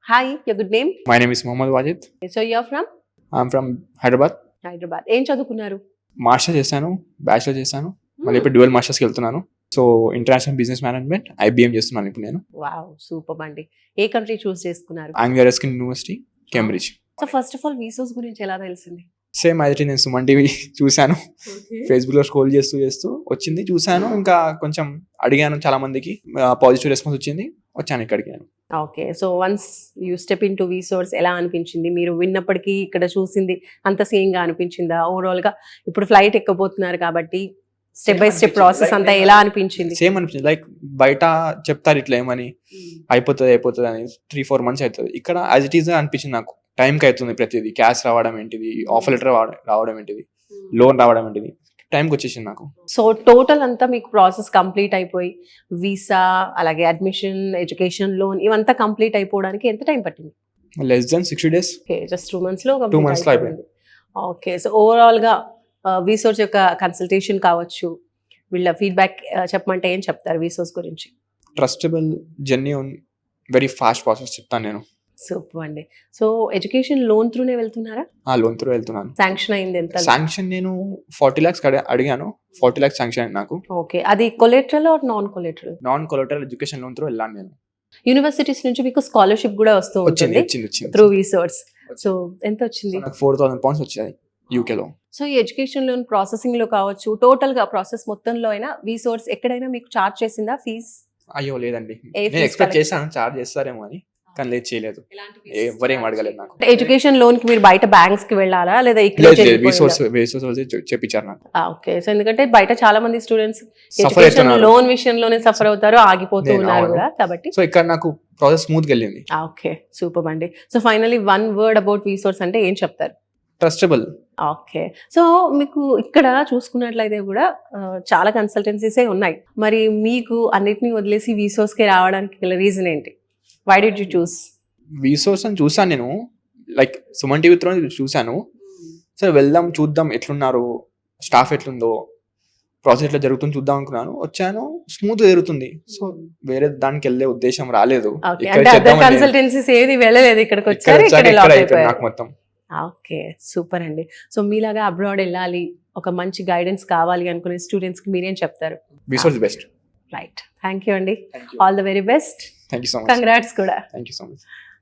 Hi, your good name? My name is Mohammad Wajid. So you're from I'm from Hyderabad. Hyderabad. ఏం చదువుకున్నారు? Master చేశాను, bachelor చేశాను, మళ్ళీ ఇప్పుడు డ్యూయల్ మాస్టర్స్కి వెళ్తున్నాను. So international business management IBM చేస్తున్నాను ఇప్పుడు నేను. వావ్, సూపర్ అండి. ఏ కంట్రీ చూస్ చేసుకున్నారు? Anglia Ruskin University, Cambridge. So first of all వీసోస్ గురించి ఎలా తెలిసింది? సేమ్ అయితే నేను సుమన్ టీవీ చూశాను, ఫేస్బుక్లో స్క్రోల్ చేస్తూ వచ్చింది, చూశాను. ఇంకా కొంచెం అడిగాను చాలా మందికి, పాజిటివ్ రెస్పాన్స్ వచ్చింది, వచ్చాను ఇక్కడికి నేను. Okay, so once you step in to VSources ఎలా అనిపించింది? మీరు విన్నప్పటికీ ఇక్కడ చూసింది అంత సేమ్ గా అనిపించిందా? ఓవరాల్ గా ఇప్పుడు ఫ్లైట్ ఎక్కబోతున్నారు కాబట్టి స్టెప్ బై స్టెప్ ప్రాసెస్ అంతా ఎలా అనిపించింది? సేమ్ అనిపించింది. లైక్ బయట చెప్తారు ఇట్లా ఏమని, అయిపోతుంది అని 3-4 months అవుతుంది. ఇక్కడ యాజ్ ఇట్ ఈస్ అనిపించింది నాకు. టైంకి అవుతుంది ప్రతిదీ. క్యాష్ రావడం ఏంటిది, ఆఫర్ లెటర్ రావడం ఏంటిది, లోన్ రావడం ఏంటిది, టైంకి వచ్చేసింది నాకు. సో టోటల్ అంతా మీకు ప్రాసెస్ కంప్లీట్ అయిపోయి వీసా, అలాగే అడ్మిషన్, ఎడ్యుకేషన్ లోన్ ఇవంతా కంప్లీట్ అయిపోవడానికి ఎంత టైం పట్టింది? Less than 60 days. Okay, just 2 months లో 2 months లో అయిపోయింది. ఓకే, సో ఓవరాల్ గా వీసోర్స్ యొక్క కన్సల్టేషన్ కావచ్చు, వీళ్ళ ఫీడ్బ్యాక్ చెప్పమంటే ఏం చెప్తారు వీసోర్స్ గురించి? Trustable, genuine, very fast process చెప్తాను నేను. సూపర్ అండి. సో ఎడ్యుకేషన్ లోన్ త్రూనే వెళ్తున్నారా? లోన్ త్రూ వెళ్తున్నాను. శాంక్షన్ అయింది ఎంత? శాంక్షన్ నేను 40 lakhs అడిగాను, 40 lakhs శాంక్షన్ అయింది నాకు. ఓకే, అది collateral or non collateral? Non collateral education loan through వెళ్ళాను నేను. యూనివర్సిటీస్ నుంచి మీకు స్కాలర్షిప్ కూడా వస్తూ ఉంటుంది త్రూ వీసోర్స్. సో ఎంత వచ్చింది? నాకు 4,000 pounds వచ్చాయి యూకేలో. సో ఈ ఎడ్యుకేషన్ లోన్ ప్రాసెసింగ్ లో కావచ్చు, టోటల్ గా ప్రాసెస్ మొత్తంలో అయినా వీసోర్స్ ఎక్కడైనా మీకు చార్జ్ చేసిందా ఫీజ్? అయ్యో లేదండి, నేను ఎక్స్పెక్ట్ చేశాను చార్జ్ చేస్తారేమో అని, కానీ లేదు, చేయలేదు. ఎవరేం అడగలేదు నాకు. ఎడ్యుకేషన్ లోన్ కి మీరు బయట బ్యాంక్స్ కి వెళ్ళాలా లేదా ఇక్కడ చెప్పించారు నాకు. ఓకే, సో ఎందుకంటే బయట చాలా మంది స్టూడెంట్స్ ఎడ్యుకేషన్ లోన్ విషయంలోనే సఫర్ అవుతారు, ఆగిపోతూ ఉన్నారు కూడా, కాబట్టి సో ఇక్కడ నాకు ప్రాసెస్ స్మూత్ గా వెళ్ళింది. ఓకే, సూపర్ అండి. సో ఫైనల్లీ 1 word అబౌట్ వీసోర్స్ అంటే ఏం చెప్తారు? ట్రస్టబుల్. ఓకే, సో మీకు ఇక్కడ చూసుకున్నట్లయితే కూడా చాలా కన్సల్టెన్సీసే ఉన్నాయి. మరి మీకు అన్నిటిని వదిలేసి వీసోర్స్ కి రావడానికి గల రీజన్ ఏంటి? వై డిడ్ యూ చూస్ వీసోర్స్ అని? చూసాను నేను, లైక్ సుమన్ టీవీ త్రూ చూసాను. సో వెళ్దాం, చూద్దాం ఎట్లున్నారు, స్టాఫ్ ఎట్లుందో, ప్రాసెస్ ఎట్లా జరుగుతుంది చూద్దాం అనుకున్నాను. వచ్చాను, స్మూత్ జరుగుతుంది. సో వేరే దానికి వెళ్ళే ఉద్దేశం రాలేదు. కన్సల్టెన్సీస్ ఏది వెళ్ళలేదు, ఇక్కడికి వచ్చారు, నాకు మొత్తం. ఓకే, సూపర్ అండి. సో మీలాగా అబ్రాడ్ వెళ్ళాలి, ఒక మంచి గైడెన్స్ కావాలి అనుకునే స్టూడెంట్స్ కి మీరేం చెప్తారు? వీసోర్స్ బెస్ట్. రైట్, థ్యాంక్ యూ అండి. All the very best. Thank you so much. Congrats kuda. Thank you so much.